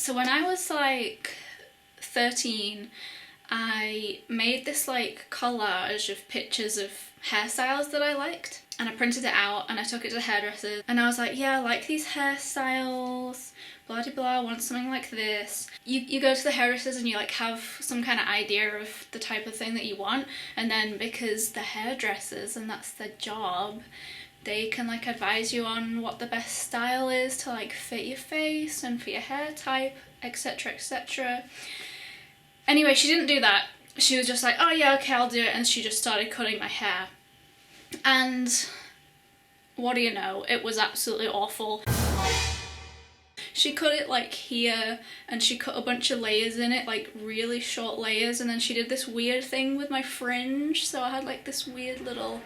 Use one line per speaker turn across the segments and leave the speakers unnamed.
So when I was like 13, I made this like collage of pictures of hairstyles that I liked, and I printed it out and I took it to the hairdressers and I was like, yeah, I like these hairstyles, blah blah blah, I want something like this. You go to the hairdressers and you like have some kind of idea of the type of thing that you want, and then because the hairdressers, and that's their job, they can like advise you on what the best style is to like fit your face and for your hair type, etc, etc. Anyway, she didn't do that. She was just like, oh yeah, okay, I'll do it, and she just started cutting my hair. And what do you know, it was absolutely awful. She cut it like here, and she cut a bunch of layers in it, like really short layers, and then she did this weird thing with my fringe, so I had like this weird little...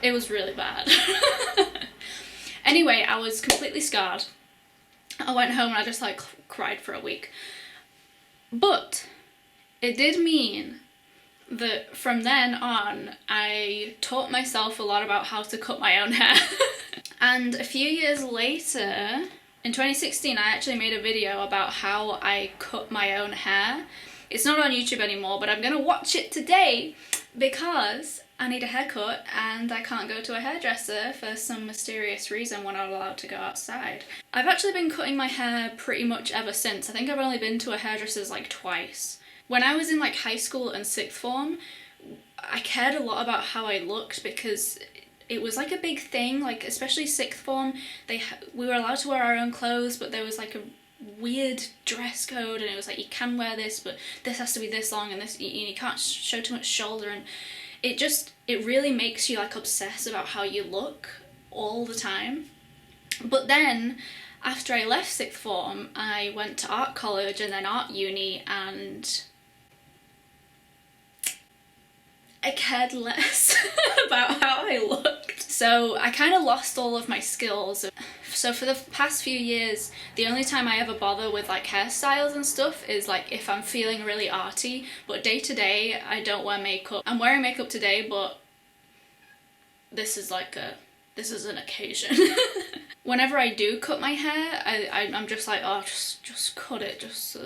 It was really bad. Anyway, I was completely scarred. I went home and I just like cried for a week. But it did mean that from then on, I taught myself a lot about how to cut my own hair. And a few years later, in 2016, I actually made a video about how I cut my own hair. It's not on YouTube anymore, but I'm gonna watch it today because I need a haircut and I can't go to a hairdresser for some mysterious reason we're not allowed to go outside. I've actually been cutting my hair pretty much ever since. I think I've only been to a hairdresser's like twice. When I was in like high school and sixth form, I cared a lot about how I looked because it was like a big thing, like especially sixth form, we were allowed to wear our own clothes, but there was like a weird dress code, and it was like, you can wear this, but this has to be this long, and this, you can't show too much shoulder, and it really makes you like obsess about how you look all the time. But then after I left sixth form, I went to art college and then art uni, and I cared less about how I looked. So I kind of lost all of my skills. So for the past few years, the only time I ever bother with like hairstyles and stuff is like if I'm feeling really arty, but day to day I don't wear makeup. I'm wearing makeup today, but this is an occasion. Whenever I do cut my hair, I'm just like, oh, just cut it, just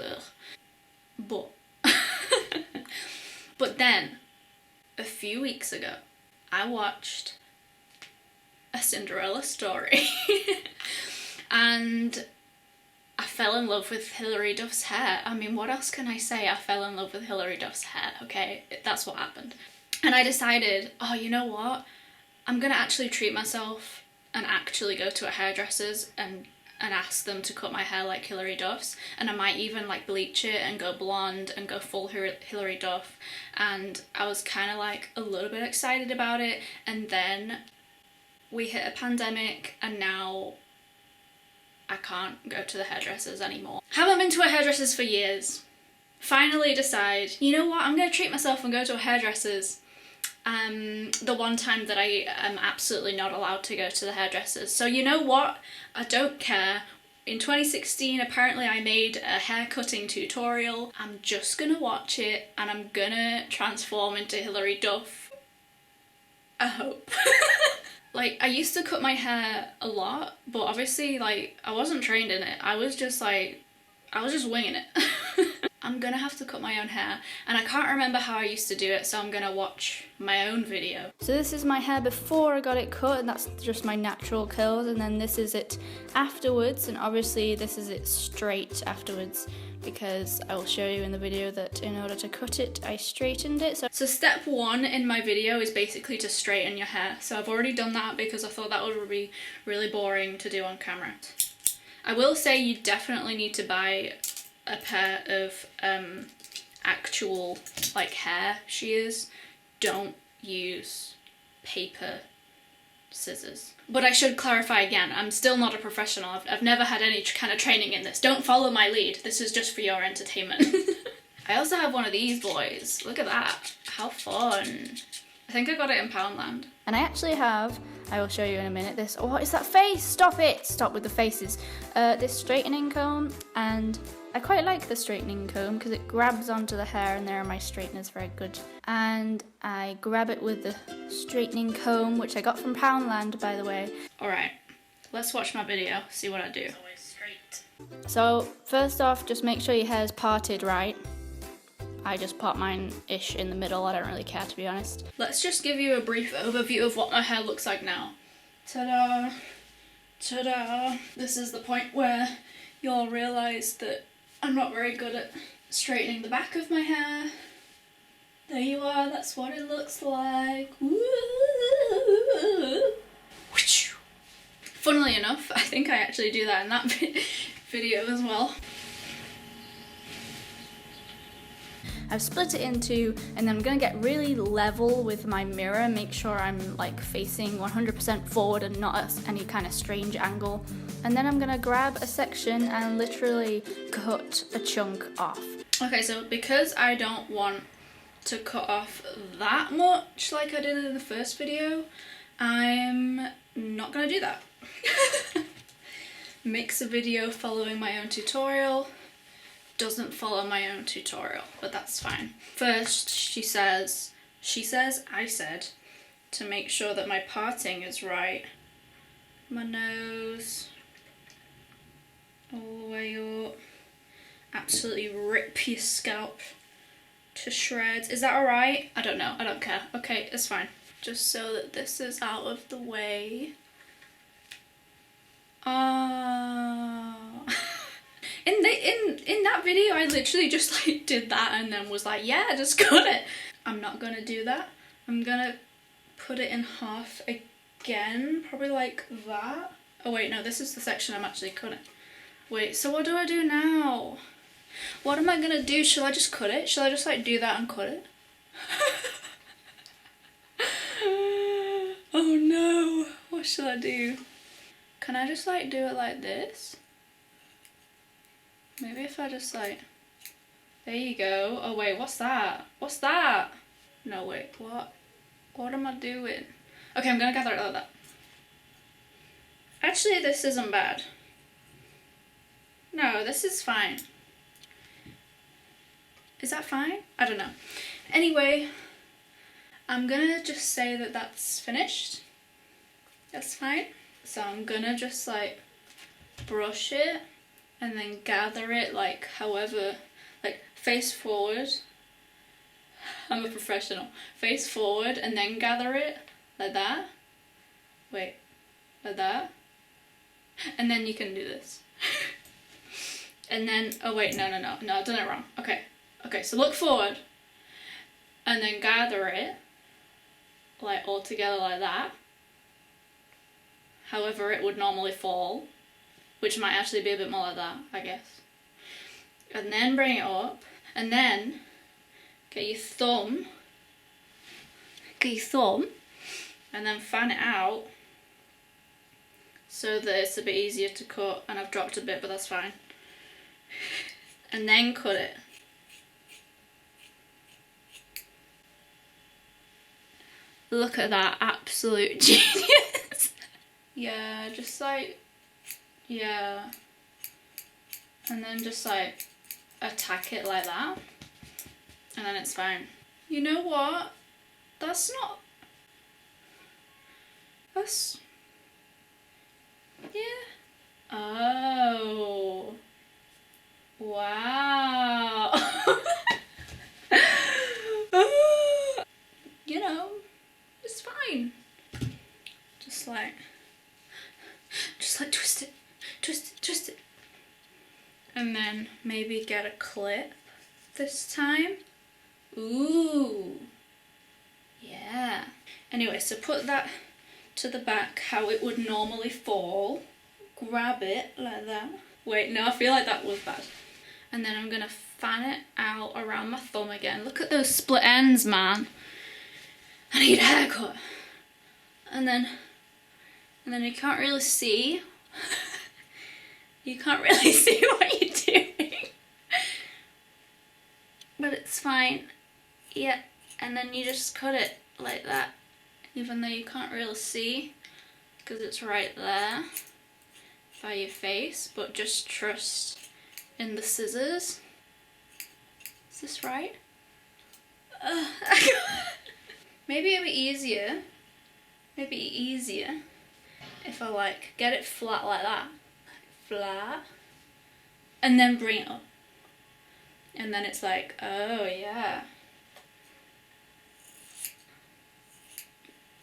but then a few weeks ago, I watched A Cinderella Story and I fell in love with Hilary Duff's hair. I mean, what else can I say? I fell in love with Hilary Duff's hair, okay? That's what happened. And I decided, oh, you know what? I'm gonna actually treat myself and actually go to a hairdresser's and ask them to cut my hair like Hilary Duff's, and I might even like bleach it and go blonde and go full Hilary Duff. And I was kind of like a little bit excited about it, and then we hit a pandemic and now I can't go to the hairdressers anymore. Haven't been to a hairdresser's for years. Finally decide, you know what, I'm gonna treat myself and go to a hairdresser's. The one time that I am absolutely not allowed to go to the hairdressers. So you know what? I don't care. In 2016, apparently I made a hair cutting tutorial. I'm just gonna watch it and I'm gonna transform into Hilary Duff. I hope. Like, I used to cut my hair a lot, but obviously, like, I wasn't trained in it. I was just winging it. I'm gonna have to cut my own hair, and I can't remember how I used to do it, so I'm gonna watch my own video. So this is my hair before I got it cut, and that's just my natural curls, and then this is it afterwards, and obviously this is it straight afterwards, because I will show you in the video that in order to cut it, I straightened it. So step one in my video is basically to straighten your hair. So I've already done that because I thought that would be really boring to do on camera. I will say you definitely need to buy a pair of actual like hair shears. Don't use paper scissors. But I should clarify again, I'm still not a professional. I've never had any kind of training in this. Don't follow my lead. This is just for your entertainment. I also have one of these boys. Look at that. How fun. I think I got it in Poundland. And I actually have, I will show you in a minute, this, oh, what is that face? Stop it! Stop with the faces. This straightening comb, and I quite like the straightening comb because it grabs onto the hair, and there are my straighteners, very good. And I grab it with the straightening comb, which I got from Poundland, by the way. Alright, let's watch my video, see what I do. So first off, just make sure your hair's parted right. I just part mine-ish in the middle, I don't really care to be honest. Let's just give you a brief overview of what my hair looks like now. Ta-da! Ta-da! This is the point where you'll realise that I'm not very good at straightening the back of my hair. There you are, that's what it looks like. Woo! Funnily enough, I think I actually do that in that video as well. I've split it in two, and then I'm gonna get really level with my mirror, make sure I'm like facing 100% forward and not at any kind of strange angle. And then I'm gonna grab a section and literally cut a chunk off. Okay, so because I don't want to cut off that much like I did in the first video, I'm not gonna do that. Makes a video following my own tutorial, doesn't follow my own tutorial, but that's fine. First, I said, to make sure that my parting is right. My nose, all the way up. Absolutely rip your scalp to shreds. Is that alright? I don't know, I don't care. Okay, it's fine. Just so that this is out of the way. In that video, I literally just like did that and then was like, yeah, just cut it. I'm not gonna do that. I'm gonna put it in half again, probably like that. Oh wait, no, this is the section I'm actually cutting. Wait, so what do I do now? What am I gonna do? Shall I just cut it? Shall I just like do that and cut it? Oh no, what shall I do? Can I just like do it like this? Maybe if I just like, there you go. Oh wait, what's that? What's that? No wait, what? What am I doing? Okay, I'm gonna gather it like that. Actually, this isn't bad. No, this is fine. Is that fine? I don't know. Anyway, I'm gonna just say that that's finished. That's fine. So I'm gonna just like brush it and then gather it like however, like face forward. I'm a professional. Face forward and then gather it like that. Wait, like that. And then you can do this. And then, oh wait, no, I've done it wrong. Okay, so look forward and then gather it like all together like that. However it would normally fall, which might actually be a bit more like that, I guess. And then bring it up, and then get your thumb, and then fan it out so that it's a bit easier to cut, and I've dropped a bit, but that's fine. And then cut it. Look at that, absolute genius. Yeah, just like, yeah. And then just like attack it like that. And then it's fine. You know what? That's, yeah. Oh. Wow. You know, it's fine. Just like twist it. And then maybe get a clip this time. Ooh. Yeah. Anyway, so put that to the back how it would normally fall. Grab it like that. Wait, no, I feel like that was bad. And then I'm gonna fan it out around my thumb again. Look at those split ends, man. I need a haircut. And then you can't really see. You can't really see what you're doing. But it's fine. Yeah, and then you just cut it like that. Even though you can't really see, because it's right there by your face, but just trust in the scissors. Is this right? Maybe it'd be easier. If I like get it flat like that. Flat. and then bring it up. And then it's like, oh yeah.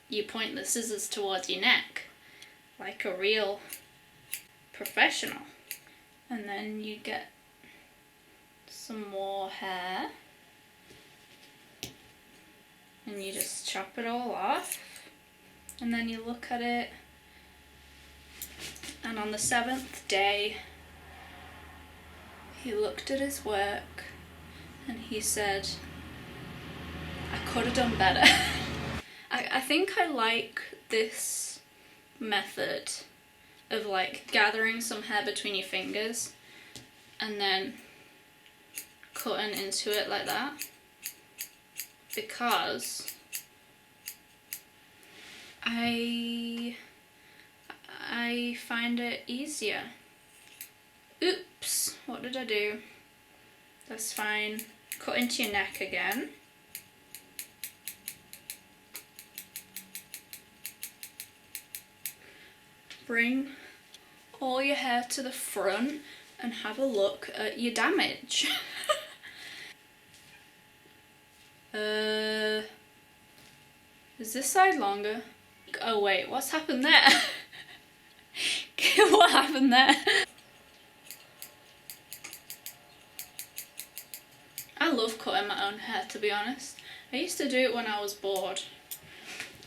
You point the scissors towards your neck like a real professional. And then you get some more hair. And you just chop it all off. And then you look at it. And on the 7th day, he looked at his work and he said, I could have done better. I think I like this method of like gathering some hair between your fingers and then cutting into it like that, because I find it easier. Oops, what did I do? That's fine. Cut into your neck again. Bring all your hair to the front and have a look at your damage. Is this side longer? Oh wait, what's happened there? What happened there? I love cutting my own hair, to be honest. I used to do it when I was bored.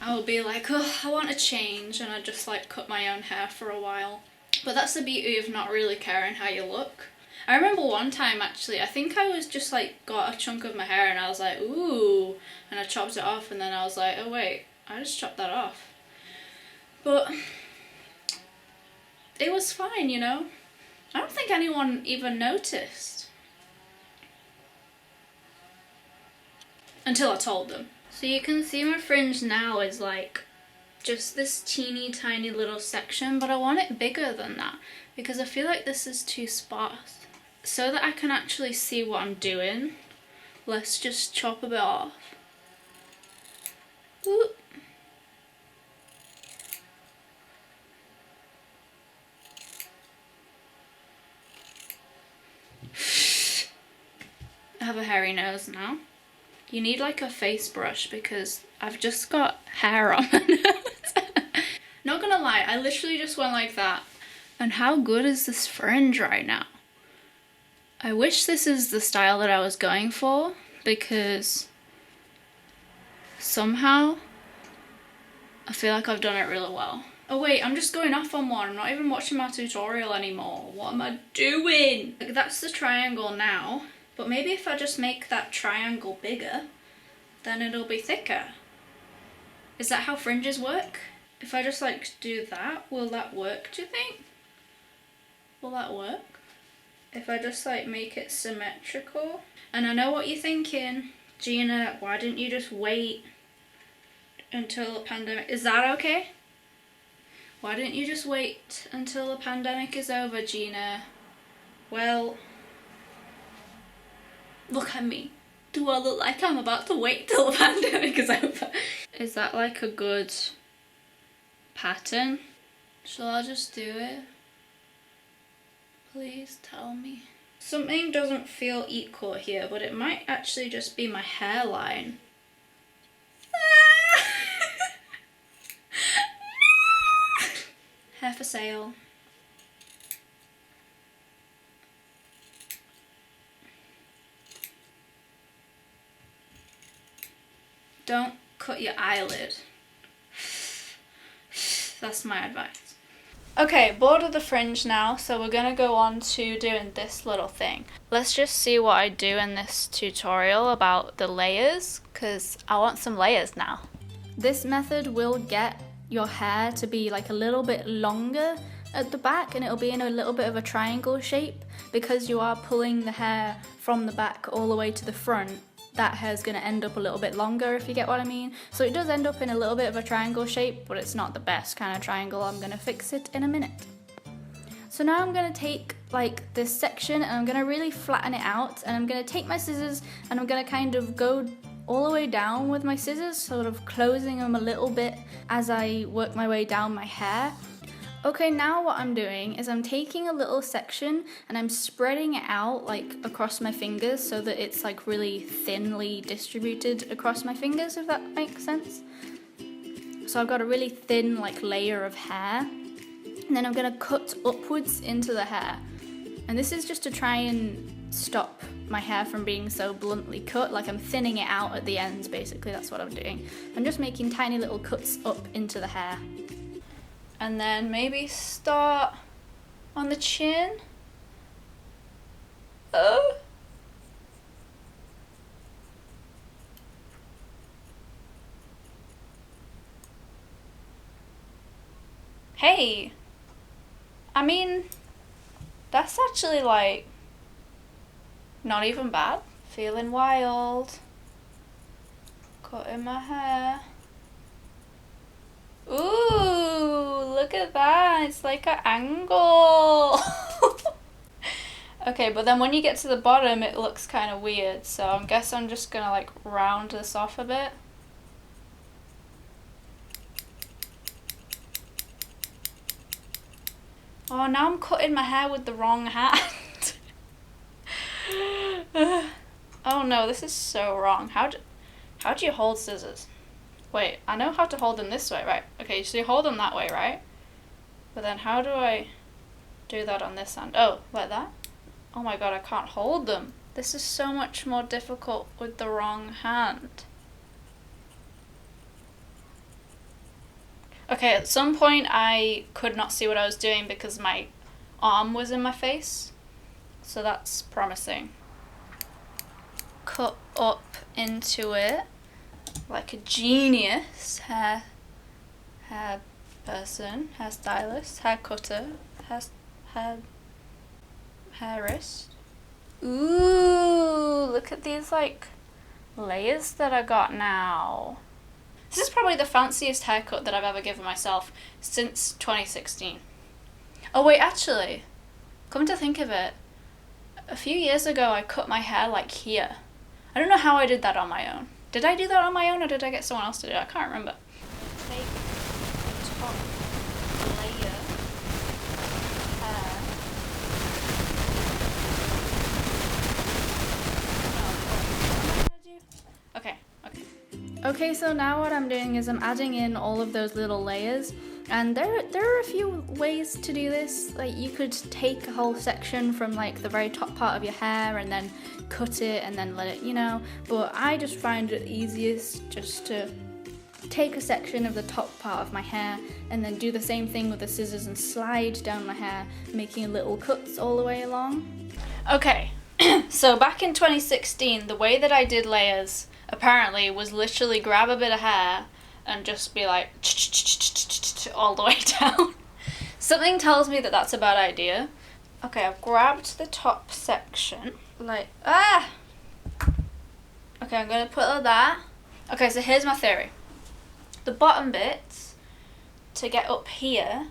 I would be like, oh, I want a change, and I'd just like cut my own hair for a while. But that's the beauty of not really caring how you look. I remember one time actually, I think I was just like got a chunk of my hair and I was like, ooh, and I chopped it off, and then I was like, oh wait, I just chopped that off. But it was fine, you know? I don't think anyone even noticed. Until I told them. So you can see my fringe now is like just this teeny tiny little section, but I want it bigger than that because I feel like this is too sparse. So that I can actually see what I'm doing, let's just chop a bit off. Ooh. I have a hairy nose now. You need like a face brush because I've just got hair on my nose. Not gonna lie, I literally just went like that. And how good is this fringe right now? I wish this is the style that I was going for, because somehow I feel like I've done it really well. Oh wait, I'm just going off on one. I'm not even watching my tutorial anymore. What am I doing? Like, that's the triangle now. But maybe if I just make that triangle bigger, then it'll be thicker. Is that how fringes work? If I just like do that, will that work, do you think? Will that work? If I just like make it symmetrical? And I know what you're thinking, Gina, why didn't you just wait until the pandemic? Is that okay? Why didn't you just wait until the pandemic is over, Gina? Well, look at me. Do I look like I'm about to wait till the pandemic is over? Is that like a good pattern? Shall I just do it? Please tell me. Something doesn't feel equal here, but it might actually just be my hairline. Hair for sale. Don't cut your eyelid. That's my advice. Okay, bored of the fringe now, so we're gonna go on to doing this little thing. Let's just see what I do in this tutorial about the layers, because I want some layers now. This method will get your hair to be like a little bit longer at the back, and it'll be in a little bit of a triangle shape because you are pulling the hair from the back all the way to the front. That hair's going to end up a little bit longer, if you get what I mean. So it does end up in a little bit of a triangle shape, but it's not the best kind of triangle. I'm going to fix it in a minute. So now I'm going to take like this section and I'm going to really flatten it out, and I'm going to take my scissors and I'm going to kind of go all the way down with my scissors, sort of closing them a little bit as I work my way down my hair. Okay, now what I'm doing is I'm taking a little section and I'm spreading it out like across my fingers so that it's like really thinly distributed across my fingers, if that makes sense. So I've got a really thin like layer of hair, and then I'm gonna cut upwards into the hair. And this is just to try and stop my hair from being so bluntly cut, like I'm thinning it out at the ends basically, that's what I'm doing. I'm just making tiny little cuts up into the hair. And then maybe start on the chin. Hey, I mean, that's actually like not even bad. Feeling wild. Cutting my hair. Ooh, look at that. It's like an angle. Okay, but then when you get to the bottom, it looks kind of weird. So I guess I'm just gonna like round this off a bit. Oh, now I'm cutting my hair with the wrong hand. Oh no, this is so wrong. How do you hold scissors? Wait, I know how to hold them this way, right? Okay, so you hold them that way, right? But then how do I do that on this hand? Oh, like that? Oh my god, I can't hold them. This is so much more difficult with the wrong hand. Okay, at some point I could not see what I was doing because my arm was in my face. So that's promising. Cut up into it like a genius hair person, hairstylist, hair cutter, hairist. Ooh, look at these like layers that I got now. This is probably the fanciest haircut that I've ever given myself since 2016. Oh wait, actually, come to think of it, a few years ago I cut my hair like here. I don't know how I did that on my own. Did I do that on my own or did I get someone else to do it? I can't remember. Take the top layer hair. Okay. Okay, so now what I'm doing is I'm adding in all of those little layers, and there are a few ways to do this. Like you could take a whole section from like the very top part of your hair and then cut it and then let it, but I just find it easiest just to take a section of the top part of my hair and then do the same thing with the scissors and slide down my hair, making little cuts all the way along. Okay, so back in 2016, the way that I did layers apparently was literally grab a bit of hair and just be like all the way down. Something tells me that that's a bad idea. Okay, I've grabbed the top section, like, Okay, I'm gonna put like that. Okay, so here's my theory. The bottom bits, to get up here,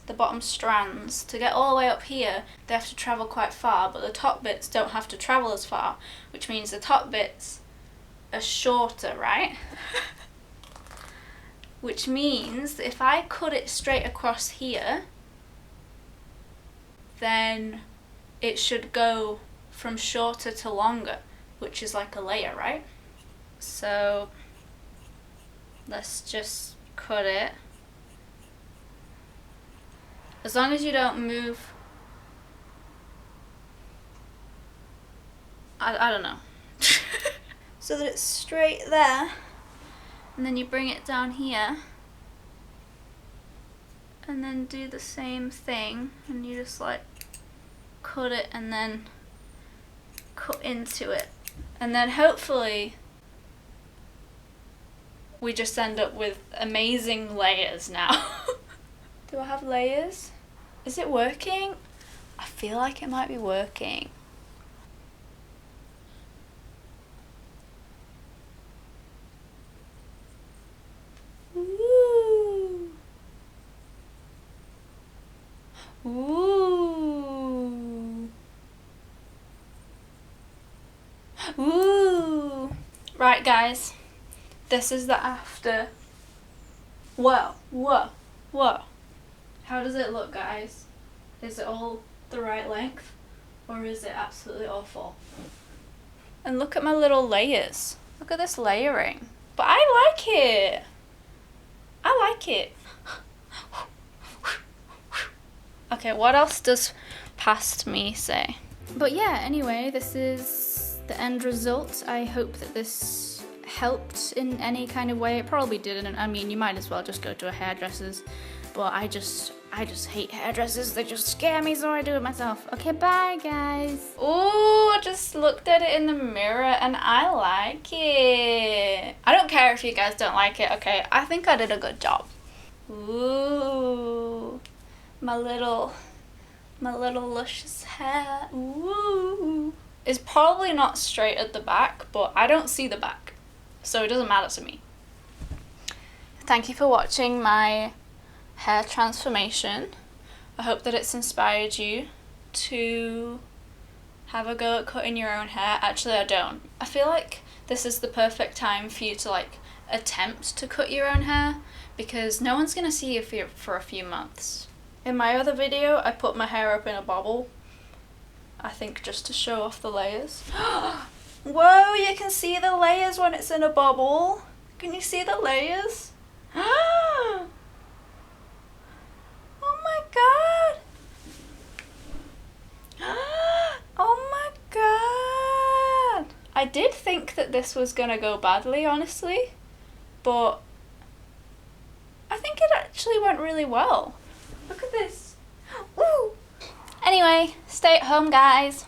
the bottom strands, to get all the way up here, they have to travel quite far, but the top bits don't have to travel as far, which means the top bits are shorter, right? Which means if I cut it straight across here, then it should go from shorter to longer, which is like a layer, right? So let's just cut it. As long as you don't move, I don't know. So that it's straight there, and then you bring it down here, and then do the same thing, and you just like cut it and then cut into it, and then hopefully we just end up with amazing layers now. Do I have layers? Is it working? I feel like it might be working. Ooh. Ooh. Ooh. Right, guys. This is the after. Whoa, whoa, whoa. How does it look, guys? Is it all the right length? Or is it absolutely awful? And look at my little layers. Look at this layering. But I like it. I like it. Okay, what else does past me say? But yeah, anyway, this is the end result. I hope that this helped in any kind of way. It probably didn't. I mean, you might as well just go to a hairdresser's. But I just hate hairdressers. They just scare me, so I do it myself. Okay, bye, guys. Oh, I just looked at it in the mirror and I like it. I don't care if you guys don't like it, okay? I think I did a good job. Ooh, my little luscious hair. Ooh. It's probably not straight at the back, but I don't see the back, so it doesn't matter to me. Thank you for watching my hair transformation. I hope that it's inspired you to have a go at cutting your own hair. Actually, I don't. I feel like this is the perfect time for you to like attempt to cut your own hair, because no one's gonna see you for a few months. In my other video, I put my hair up in a bobble, I think just to show off the layers. Whoa, you can see the layers when it's in a bobble. Can you see the layers? Oh my god! Oh my god! I did think that this was gonna go badly, honestly, but I think it actually went really well. Look at this. Woo! Anyway, stay at home, guys.